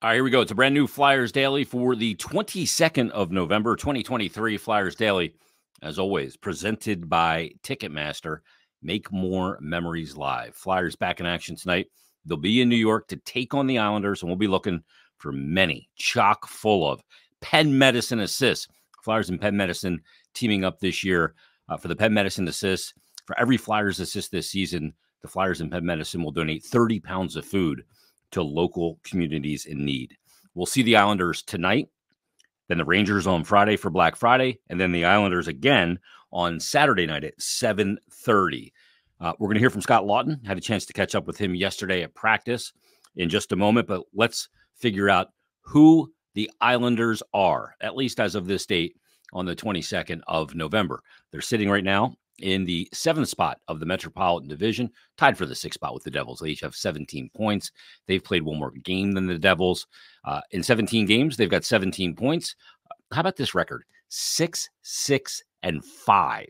All right, here we go. It's a brand new Flyers Daily for the 22nd of November, 2023. Flyers Daily, as always, presented by Ticketmaster. Make more memories live. Flyers back in action tonight. They'll be in New York to take on the Islanders, and we'll be looking for many chock full of Penn Medicine assists. Flyers and Penn Medicine teaming up this year for the Penn Medicine assists. For every Flyers assist this season, the Flyers and Penn Medicine will donate 30 pounds of food to local communities in need. We'll see the Islanders tonight, then the Rangers on Friday for Black Friday, and then the Islanders again on Saturday night at 7:30. We're going to hear from Scott Lawton. Had a chance to catch up with him yesterday at practice in just a moment, but let's figure out who the Islanders are, at least as of this date on the 22nd of November. They're sitting right now in the 7th spot of the Metropolitan Division, tied for the 6th spot with the Devils. They each have 17 points. They've played one more game than the Devils. In 17 games, they've got 17 points. How about this record? 6-6-5.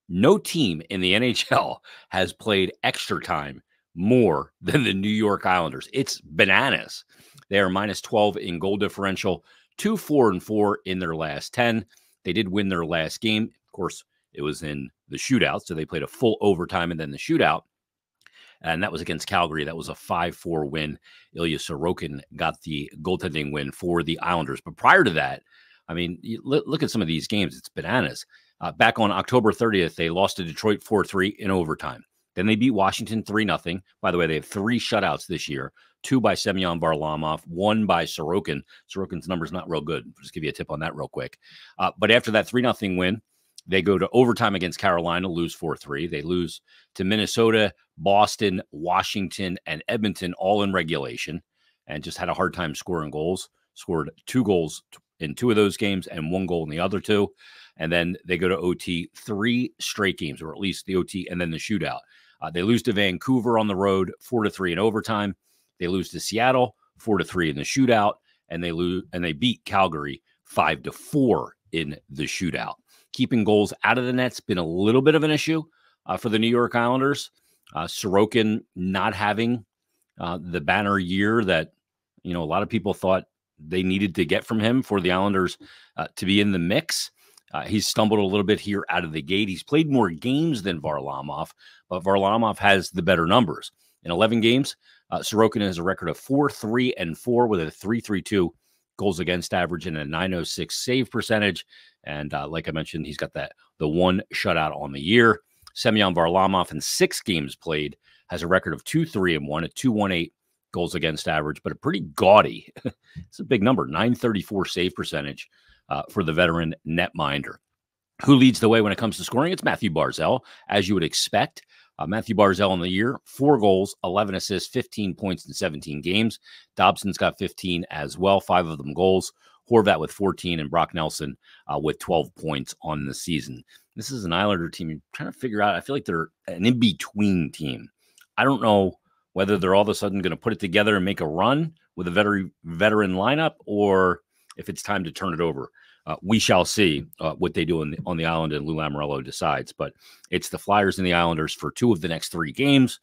No team in the NHL has played extra time more than the New York Islanders. It's bananas. They are minus 12 in goal differential, 2-4-4 in their last 10. They did win their last game. Of course, it was in the shootout, so they played a full overtime and then the shootout, and that was against Calgary. That was a 5-4 win. Ilya Sorokin got the goaltending win for the Islanders. But prior to that, I mean, look at some of these games. It's bananas. Back on October 30th, they lost to Detroit 4-3 in overtime. Then they beat Washington 3-0. By the way, they have 3 shutouts this year, 2 by Semyon Varlamov, 1 by Sorokin. Sorokin's number's not real good. I'll just give you a tip on that real quick. But after that 3-0 win, they go to overtime against Carolina, lose 4-3. They lose to Minnesota, Boston, Washington, and Edmonton, all in regulation, and just had a hard time scoring goals. Scored 2 goals in 2 of those games and 1 goal in the other 2. And then they go to OT 3 straight games, or at least the OT and then the shootout. They lose to Vancouver on the road, 4-3 in overtime. They lose to Seattle, 4-3 in the shootout, and they beat Calgary 5-4 in the shootout. Keeping goals out of the net's been a little bit of an issue for the New York Islanders. Sorokin not having the banner year that, a lot of people thought they needed to get from him for the Islanders to be in the mix. He's stumbled a little bit here out of the gate. He's played more games than Varlamov, but Varlamov has the better numbers. In 11 games, Sorokin has a record of 4-3-4 with a 3.32 goals against average and a 906 save percentage. And like I mentioned, he's got the 1 shutout on the year. Semyon Varlamov in 6 games played has a record of 2-3-1, a 2.18 goals against average, but a pretty gaudy, it's a big number, 934 save percentage for the veteran netminder. Who leads the way when it comes to scoring? It's Matthew Barzal, as you would expect. Matthew Barzal in the year, 4 goals, 11 assists, 15 points in 17 games. Dobson's got 15 as well, 5 of them goals. Horvat with 14 and Brock Nelson with 12 points on the season. This is an Islander team you're trying to figure out. I feel like they're an in-between team. I don't know whether they're all of a sudden going to put it together and make a run with a veteran lineup, or if it's time to turn it over. We shall see what they do on the island, and Lou Lamoriello decides. But it's the Flyers and the Islanders for 2 of the next 3 games.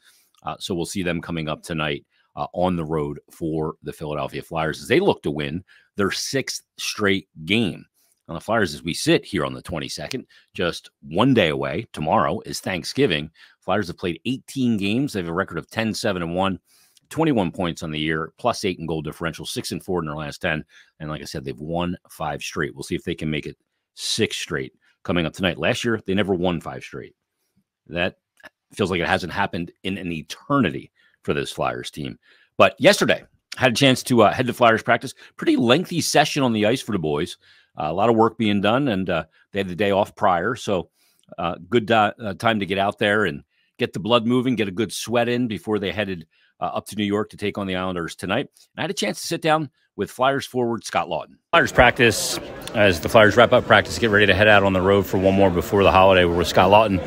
So we'll see them coming up tonight on the road for the Philadelphia Flyers as they look to win their 6th straight game. On the Flyers, as we sit here on the 22nd, just 1 day away, tomorrow is Thanksgiving. Flyers have played 18 games. They have a record of 10-7-1, 21 points on the year, +8 in goal differential, 6-4 in their last 10. And like I said, they've won 5 straight. We'll see if they can make it 6 straight coming up tonight. Last year, they never won 5 straight. That feels like it hasn't happened in an eternity for this Flyers team. But yesterday, had a chance to head to Flyers practice. Pretty lengthy session on the ice for the boys. A lot of work being done, and they had the day off prior. So good time to get out there and get the blood moving, get a good sweat in before they headed up to New York to take on the Islanders tonight. And I had a chance to sit down with Flyers forward Scott Lawton. Flyers practice, as the Flyers wrap up practice, get ready to head out on the road for one more before the holiday. We're with Scott Lawton.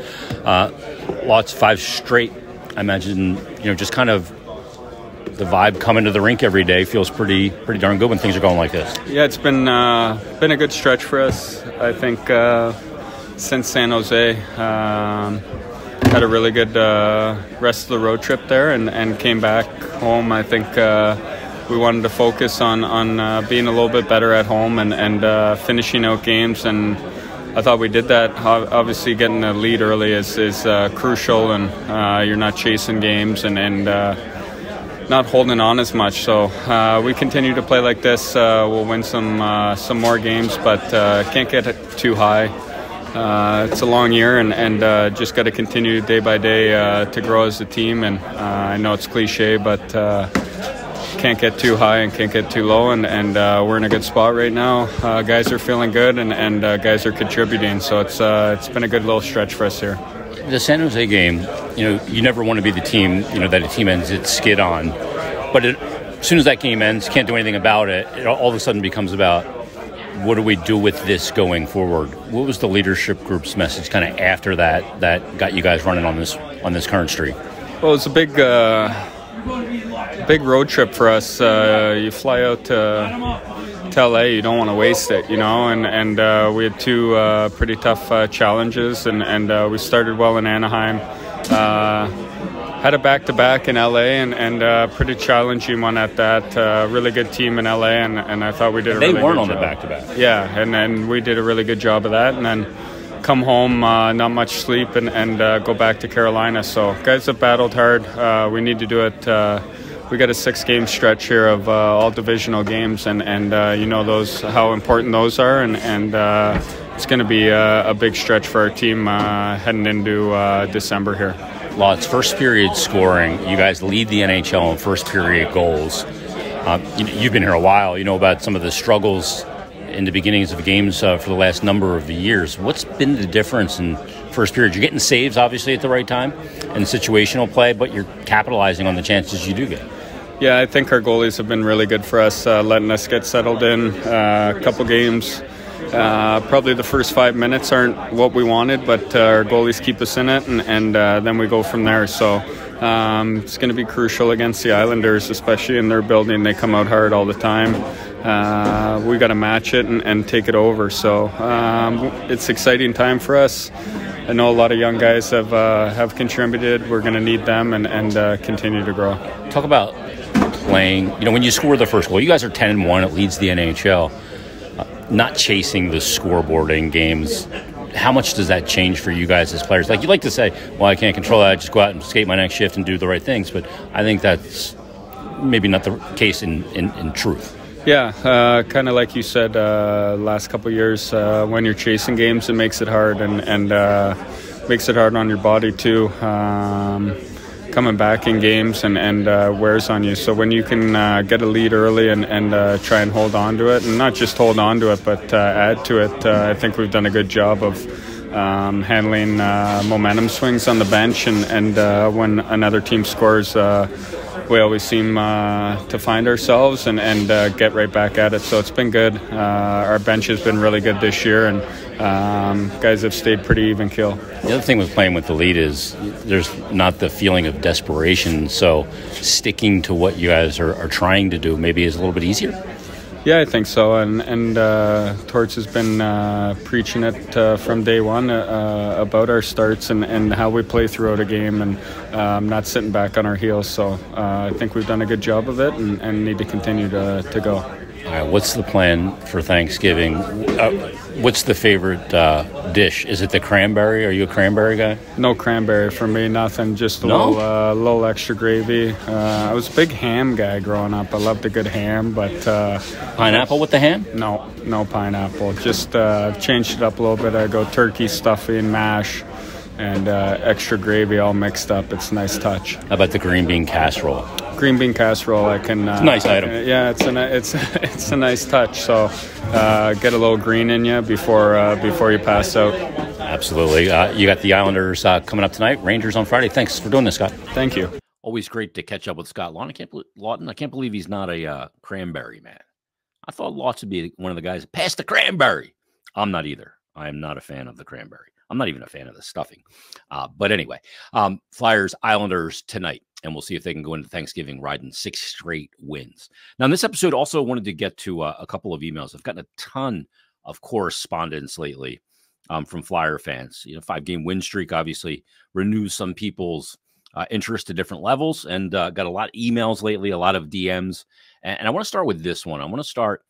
Lots 5 straight. I imagine, just kind of the vibe coming to the rink every day feels pretty darn good when things are going like this. Yeah, it's been a good stretch for us. I think since San Jose, had a really good rest of the road trip there, and came back home. I think we wanted to focus on being a little bit better at home and finishing out games, and I thought we did that. Obviously, getting a lead early is crucial, and you're not chasing games and not holding on as much. So we continue to play like this. We'll win some more games, but can't get it too high. It's a long year, and just got to continue day by day to grow as a team. And I know it's cliche, but can't get too high and can't get too low. And we're in a good spot right now. Guys are feeling good, and guys are contributing. So it's been a good little stretch for us here. The San Jose game, you never want to be the team, that a team ends its skid on. But as soon as that game ends, can't do anything about it. It all of a sudden becomes about, what do we do with this going forward? What was the leadership group's message kind of after that got you guys running on this current streak? Well, it's a big road trip for us. You fly out to LA, you don't want to waste it, and we had two pretty tough challenges, and we started well in Anaheim. Had a back-to-back in LA and pretty challenging one at that. Really good team in LA, and I thought we did a really good job. They weren't on the back-to-back. Yeah, and we did a really good job of that, and then come home, not much sleep, and go back to Carolina. So guys have battled hard. We need to do it. We got a 6-game stretch here of all divisional games, and those, how important those are, and it's going to be a big stretch for our team heading into December here. Lots first period scoring. You guys lead the NHL in first period goals. You've been here a while. You know about some of the struggles in the beginnings of games for the last number of the years. What's been the difference in first period? You're getting saves, obviously, at the right time and situational play, but you're capitalizing on the chances you do get. Yeah, I think our goalies have been really good for us, letting us get settled in a couple games. Probably the first 5 minutes aren't what we wanted, but our goalies keep us in it, and then we go from there. So it's going to be crucial against the Islanders, especially in their building. They come out hard all the time. We got to match it and take it over. So it's an exciting time for us. I know a lot of young guys have contributed. We're going to need them and continue to grow. Talk about playing. When you score the first goal, you guys are 10-1. It leads the NHL. Not chasing the scoreboard in games, how much does that change for you guys as players? Like, you like to say, well, I can't control that, I just go out and skate my next shift and do the right things, but I think that's maybe not the case in truth. Yeah, kind of like you said, last couple of years, when you're chasing games, it makes it hard, and makes it hard on your body too. Coming back in games and wears on you. So when you can get a lead early and try and hold on to it, and not just hold on to it, but add to it, I think we've done a good job of handling momentum swings on the bench, and when another team scores, we always seem to find ourselves and get right back at it. So it's been good. Our bench has been really good this year, and guys have stayed pretty even kill. The other thing with playing with the lead is there's not the feeling of desperation, so sticking to what you guys are trying to do maybe is a little bit easier. Yeah, I think so, and Torts has been preaching it from day one about our starts and how we play throughout a game, and not sitting back on our heels. So I think we've done a good job of it, and need to continue to go. All right, what's the plan for Thanksgiving? What's the favorite dish? Is it the cranberry? Are you a cranberry guy? No cranberry for me, nothing. Just a little extra gravy. I was a big ham guy growing up. I loved a good ham, but pineapple with the ham? No pineapple. Just changed it up a little bit. I go turkey, stuffing, mash, and extra gravy all mixed up. It's a nice touch. How about the green bean casserole? Green bean casserole, I can. It's a nice item. Yeah, it's a nice touch. So get a little green in you before you pass out. Absolutely. You got the Islanders coming up tonight. Rangers on Friday. Thanks for doing this, Scott. Thank you. Always great to catch up with Scott Lawton. I can't believe he's not a cranberry man. I thought Lawton would be one of the guys. Pass the cranberry. I'm not either. I am not a fan of the cranberry. I'm not even a fan of the stuffing. But anyway, Flyers, Islanders tonight. And we'll see if they can go into Thanksgiving riding 6 straight wins. Now, in this episode, also wanted to get to a couple of emails. I've gotten a ton of correspondence lately from Flyer fans. 5-game win streak obviously renews some people's interest to different levels, and got a lot of emails lately, a lot of DMs. And I want to start with this one. I want to start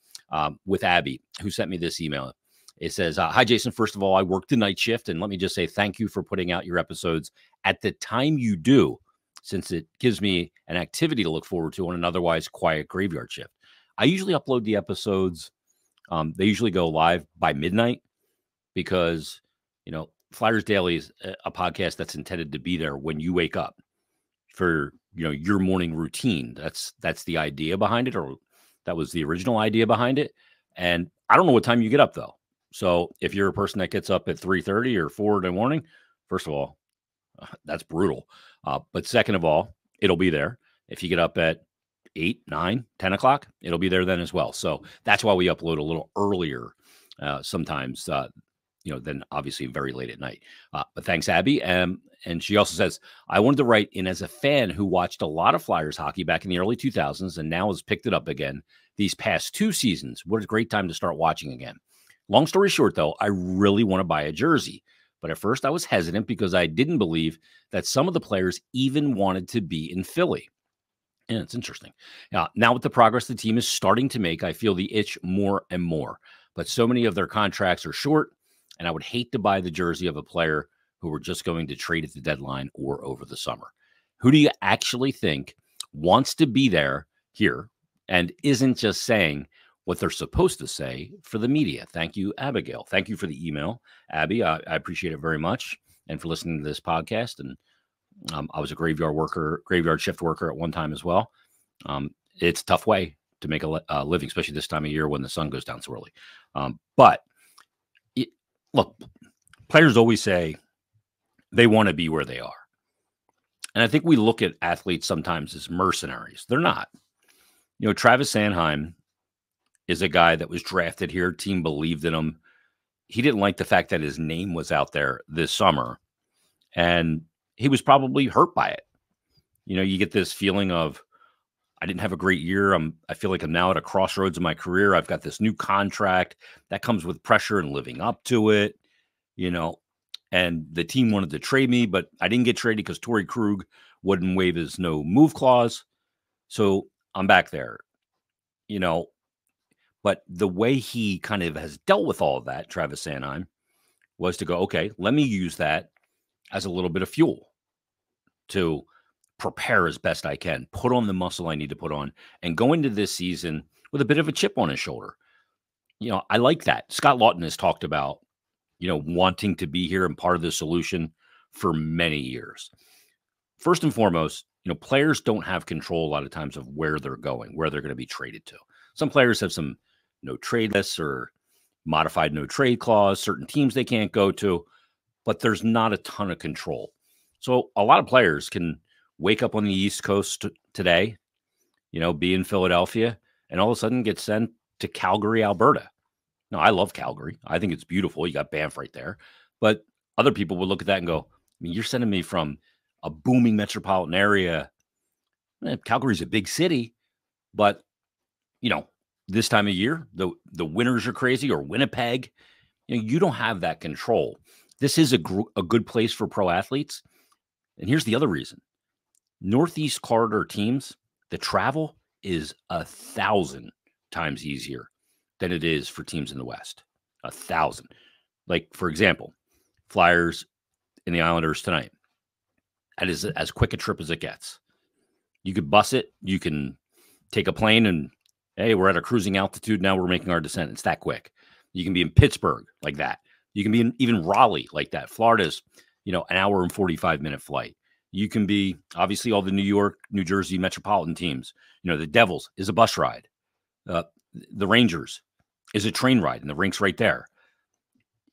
with Abby, who sent me this email. It says, hi, Jason. First of all, I work the night shift, and let me just say thank you for putting out your episodes at the time you do, since it gives me an activity to look forward to on an otherwise quiet graveyard shift. I usually upload the episodes. They usually go live by midnight because, Flyers Daily is a podcast that's intended to be there when you wake up for, your morning routine. That's the idea behind it, or that was the original idea behind it. And I don't know what time you get up, though. So if you're a person that gets up at 3:30 or 4 in the morning, first of all, that's brutal. But second of all, it'll be there. If you get up at 8, 9, 10 o'clock, it'll be there then as well. So that's why we upload a little earlier sometimes, than obviously very late at night. But thanks, Abby. And she also says, I wanted to write in as a fan who watched a lot of Flyers hockey back in the early 2000s and now has picked it up again these past 2 seasons. What a great time to start watching again. Long story short, though, I really want to buy a jersey. But at first I was hesitant because I didn't believe that some of the players even wanted to be in Philly. And it's interesting. Now with the progress the team is starting to make, I feel the itch more and more. But so many of their contracts are short, and I would hate to buy the jersey of a player who we're just going to trade at the deadline or over the summer. Who do you actually think wants to be there here and isn't just saying what they're supposed to say for the media? Thank you, Abigail. Thank you for the email, Abby. I appreciate it very much, and for listening to this podcast. And I was a graveyard shift worker at one time as well. It's a tough way to make a living, especially this time of year when the sun goes down so early. But look, players always say they want to be where they are. And I think we look at athletes sometimes as mercenaries. They're not. Travis Sanheim is a guy that was drafted here. Team believed in him. He didn't like the fact that his name was out there this summer, and he was probably hurt by it. You get this feeling of, I didn't have a great year. I feel like I'm now at a crossroads in my career. I've got this new contract that comes with pressure and living up to it, and the team wanted to trade me, but I didn't get traded because Torrey Krug wouldn't waive his no move clause. So I'm back there, but the way he kind of has dealt with all of that, Travis Sanheim, was to go, okay, let me use that as a little bit of fuel to prepare as best I can, put on the muscle I need to put on, and go into this season with a bit of a chip on his shoulder. I like that. Scott Lawton has talked about, wanting to be here and part of the solution for many years. First and foremost, players don't have control a lot of times of where they're going, where they're going to be traded to. Some players have some no trade lists or modified no trade clause, certain teams they can't go to, but there's not a ton of control. So a lot of players can wake up on the East Coast today, be in Philadelphia, and all of a sudden get sent to Calgary, Alberta. Now, I love Calgary. I think it's beautiful. You got Banff right there. But other people would look at that and go, you're sending me from a booming metropolitan area. Calgary's a big city, but, this time of year, the winters are crazy, or Winnipeg. You don't have that control. This is a good place for pro athletes. And here's the other reason. Northeast corridor teams, the travel is 1,000 times easier than it is for teams in the West. 1,000. Like, for example, Flyers and the Islanders tonight. That is as quick a trip as it gets. You could bus it. You can take a plane and, hey, we're at a cruising altitude. Now we're making our descent. It's that quick. You can be in Pittsburgh like that. You can be in even Raleigh like that. Florida's, an hour and 45-minute flight. You can be, obviously, all the New York, New Jersey metropolitan teams. The Devils is a bus ride. The Rangers is a train ride, and the rink's right there.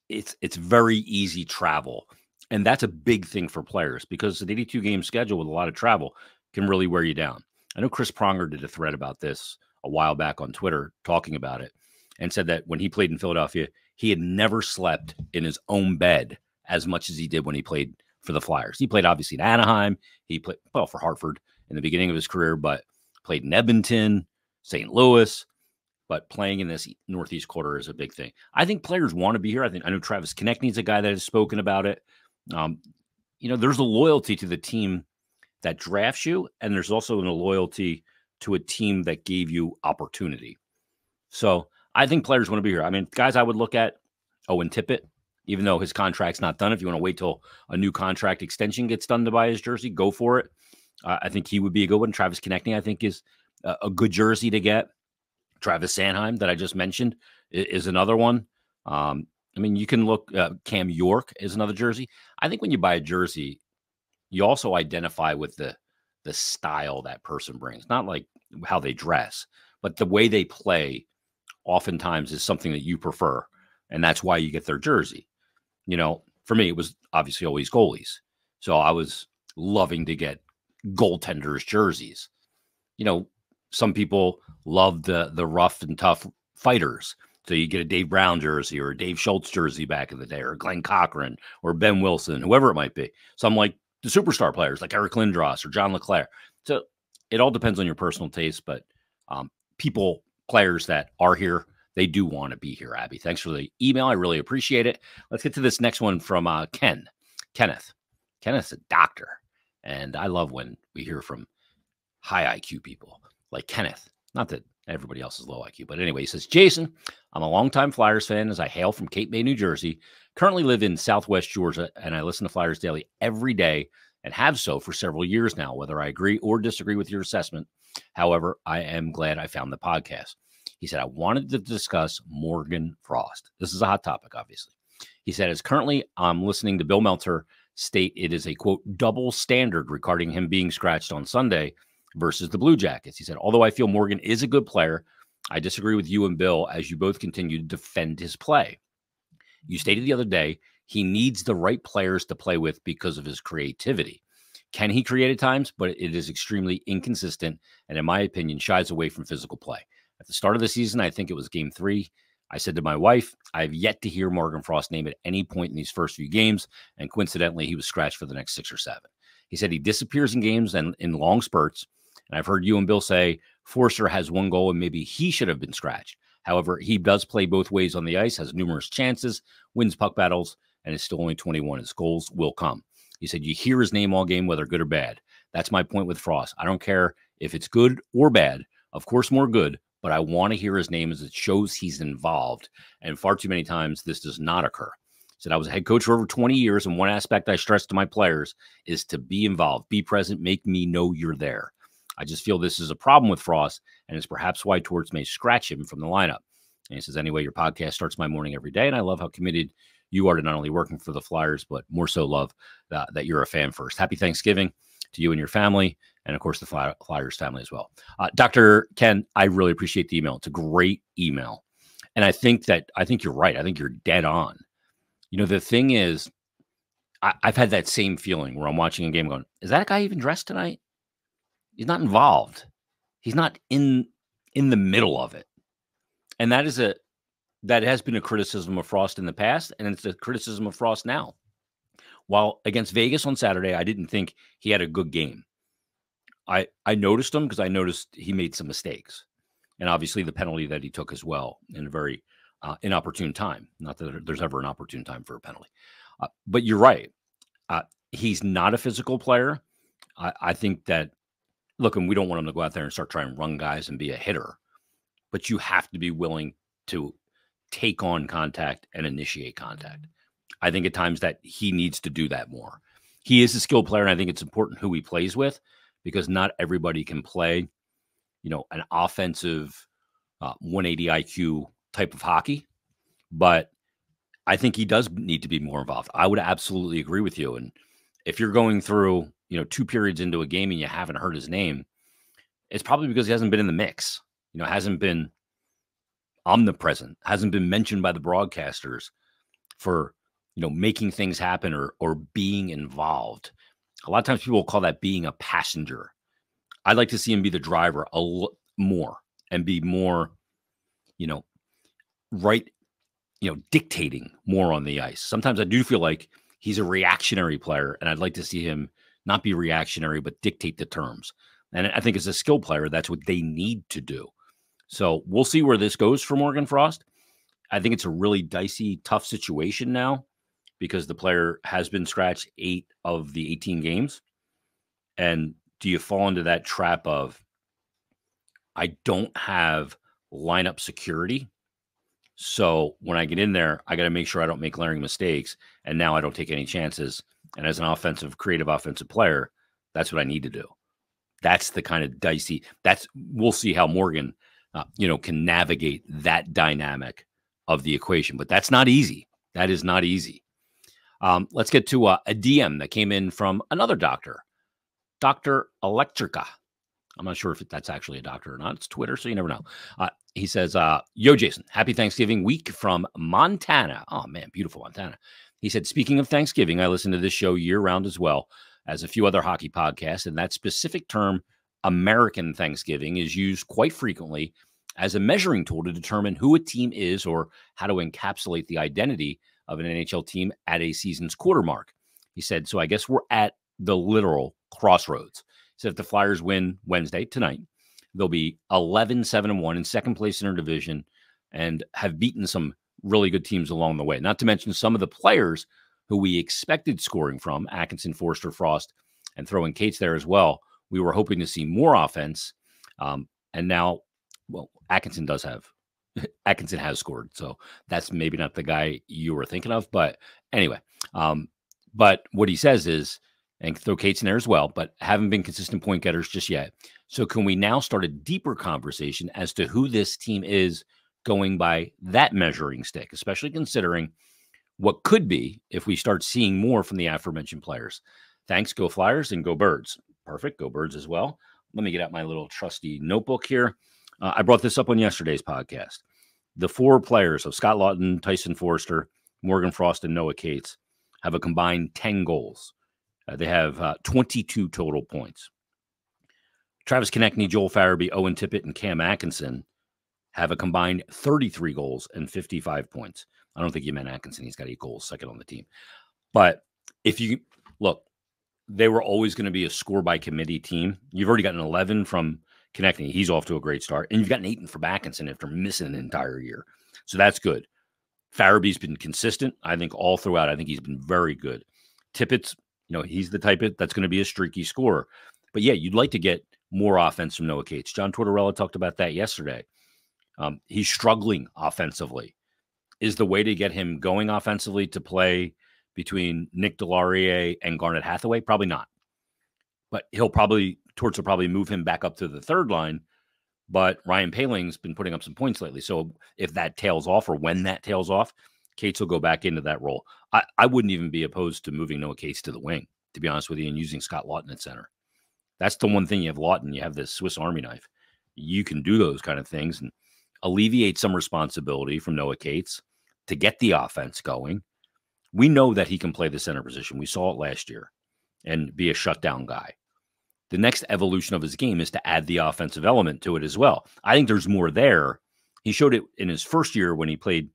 It's very easy travel, and that's a big thing for players because an 82-game schedule with a lot of travel can really wear you down. I know Chris Pronger did a thread about this a while back on Twitter talking about it and said that when he played in Philadelphia, he had never slept in his own bed as much as he did when he played for the Flyers. He played obviously in Anaheim. He played for Hartford in the beginning of his career, but played in Edmonton, St. Louis. But playing in this Northeast quarter is a big thing. I think players want to be here. I know Travis Konechny's a guy that has spoken about it. There's a loyalty to the team that drafts you, and there's also a loyalty to a team that gave you opportunity. So I think players want to be here. I mean, guys I would look at, Owen Tippett, even though his contract's not done. If you want to wait till a new contract extension gets done to buy his jersey, go for it. I think he would be a good one. Travis Konechny, I think, is a good jersey to get. Travis Sanheim, that I just mentioned, is another one. I mean, you can look, Cam York is another jersey. I think when you buy a jersey, you also identify with the style that person brings, not like how they dress, but the way they play oftentimes is something that you prefer. And that's why you get their jersey. You know, for me, it was obviously always goalies. So I was loving to get goaltenders jerseys. You know, some people love the rough and tough fighters. So you get a Dave Brown jersey or a Dave Schultz jersey back in the day, or Glenn Cochran or Ben Wilson, whoever it might be. So I'm like the superstar players like Eric Lindros or John LeClaire. So it all depends on your personal taste, but players that are here, they do want to be here, Abby. Thanks for the email. I really appreciate it. Let's get to this next one from Kenneth. Kenneth's a doctor, and I love when we hear from high IQ people like Kenneth. Not that everybody else is low IQ, but anyway, he says, Jason, I'm a longtime Flyers fan as I hail from Cape May, New Jersey, currently live in Southwest Georgia, and I listen to Flyers Daily every day and have so for several years now, whether I agree or disagree with your assessment. However, I am glad I found the podcast. He said, I wanted to discuss Morgan Frost. This is a hot topic, obviously. He said, as currently I'm listening to Bill Meltzer state it is a, quote, double standard regarding him being scratched on Sunday versus the Blue Jackets. He said, although I feel Morgan is a good player, I disagree with you and Bill as you both continue to defend his play. You stated the other day he needs the right players to play with because of his creativity. Can he create at times? But it is extremely inconsistent and, in my opinion, shies away from physical play. At the start of the season, I think it was game 3, I said to my wife, I have yet to hear Morgan Frost name at any point in these first few games, and coincidentally, he was scratched for the next 6 or 7. He said he disappears in games and in long spurts, and I've heard you and Bill say Forster has 1 goal and maybe he should have been scratched. However, he does play both ways on the ice, has numerous chances, wins puck battles, and is still only 21. His goals will come. He said you hear his name all game, whether good or bad. That's my point with Frost. I don't care if it's good or bad. Of course, more good, but I want to hear his name as it shows he's involved. And far too many times, this does not occur. He said, I was a head coach for over 20 years, and one aspect I stress to my players is to be involved, be present, make me know you're there. I just feel this is a problem with Frost, and it's perhaps why Torts may scratch him from the lineup. And he says, anyway, your podcast starts my morning every day, and I love how committed you are to not only working for the Flyers, but more so love that you're a fan first. Happy Thanksgiving to you and your family, and of course, the Flyers family as well. Dr. Ken, I really appreciate the email. It's a great email. And I think you're right. I think you're dead on. You know, the thing is, I've had that same feeling where I'm watching a game going, is that guy even dressed tonight? He's not involved. He's not in the middle of it. And that has been a criticism of Frost in the past, and it's a criticism of Frost now. While against Vegas on Saturday, I didn't think he had a good game. I noticed him because I noticed he made some mistakes. And obviously the penalty that he took as well in a very inopportune time. Not that there's ever an opportune time for a penalty. But you're right. He's not a physical player. I think that, look, and we don't want him to go out there and start trying to run guys and be a hitter. But you have to be willing to take on contact and initiate contact. I think at times that he needs to do that more. He is a skilled player, and I think it's important who he plays with because not everybody can play, you know, an offensive 180 IQ type of hockey. But I think he does need to be more involved. I would absolutely agree with you. And if you're going through, you know, 2 periods into a game and you haven't heard his name, it's probably because he hasn't been in the mix. You know, hasn't been omnipresent, hasn't been mentioned by the broadcasters for, you know, making things happen or being involved. A lot of times people will call that being a passenger. I'd like to see him be the driver more and be more, you know, right, you know, dictating more on the ice. Sometimes I do feel like he's a reactionary player, and I'd like to see him not be reactionary, but dictate the terms. And I think as a skill player, that's what they need to do. So we'll see where this goes for Morgan Frost. I think it's a really dicey, tough situation now because the player has been scratched 8 of the 18 games. And do you fall into that trap of, I don't have lineup security, so when I get in there, I got to make sure I don't make glaring mistakes, and now I don't take any chances. And as an creative offensive player, that's what I need to do. That's the kind of dicey. We'll see how Morgan, can navigate that dynamic of the equation. But that's not easy. That is not easy. Let's get to a DM that came in from another doctor, Dr. Electrica. I'm not sure if that's actually a doctor or not. It's Twitter, so you never know. He says, yo, Jason, happy Thanksgiving week from Montana. Oh, man, beautiful Montana. He said, speaking of Thanksgiving, I listen to this show year-round as well as a few other hockey podcasts, and that specific term, American Thanksgiving, is used quite frequently as a measuring tool to determine who a team is or how to encapsulate the identity of an NHL team at a season's quarter mark. He said, so I guess we're at the literal crossroads. He said if the Flyers win Wednesday, tonight, they'll be 11-7-1 in second place in their division and have beaten some really good teams along the way. Not to mention some of the players who we expected scoring from, Atkinson, Forster, Frost, and throwing Cates there as well. We were hoping to see more offense. And now, well, Atkinson has scored. So that's maybe not the guy you were thinking of. But anyway, but what he says is, and throw Cates in there as well, but haven't been consistent point getters just yet. So can we now start a deeper conversation as to who this team is going by that measuring stick, especially considering what could be if we start seeing more from the aforementioned players? Thanks. Go Flyers and go Birds. Perfect. Go Birds as well. Let me get out my little trusty notebook here. I brought this up on yesterday's podcast. The four players of Scott Laughton, Tyson Forster, Morgan Frost, and Noah Cates have a combined 10 goals. They have 22 total points. Travis Konechny, Joel Farabee, Owen Tippett, and Cam Atkinson have a combined 33 goals and 55 points. I don't think you meant Atkinson. He's got 8 goals, second on the team. But if you look, they were always going to be a score-by-committee team. You've already got an 11 from Konechny. He's off to a great start. And you've got an 8 from Atkinson after missing an entire year. So that's good. Farabee's been consistent, I think, all throughout. I think he's been very good. Tippett's, he's the type that's going to be a streaky scorer. But, yeah, you'd like to get more offense from Noah Cates. John Tortorella talked about that yesterday. He's struggling offensively. Is the way to get him going offensively to play between Nick Delarier and Garnet Hathaway? Probably not. But Torts will probably move him back up to the third line. But Ryan Paling's been putting up some points lately. So if that tails off or when that tails off, Cates will go back into that role. I wouldn't even be opposed to moving Noah Cates to the wing, to be honest with you, and using Scott Laughton at center. That's the one thing you have Laughton. You have this Swiss Army knife. You can do those kind of things and alleviate some responsibility from Noah Cates to get the offense going. We know that he can play the center position. We saw it last year and be a shutdown guy. The next evolution of his game is to add the offensive element to it as well. I think there's more there. He showed it in his first year when he played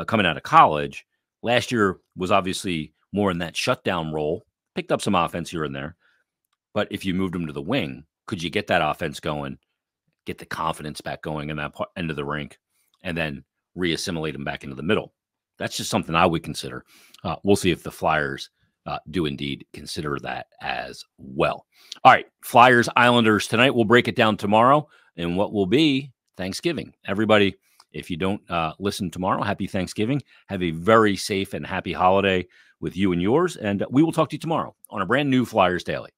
coming out of college. Last year was obviously more in that shutdown role, picked up some offense here and there. But if you moved him to the wing, could you get that offense going, get the confidence back going in that end of the rink, and then reassimilate him back into the middle? That's just something I would consider. We'll see if the Flyers do indeed consider that as well. All right, Flyers, Islanders tonight. We'll break it down tomorrow in what will be Thanksgiving. Everybody, if you don't listen tomorrow, happy Thanksgiving. Have a very safe and happy holiday with you and yours. And we will talk to you tomorrow on a brand new Flyers Daily.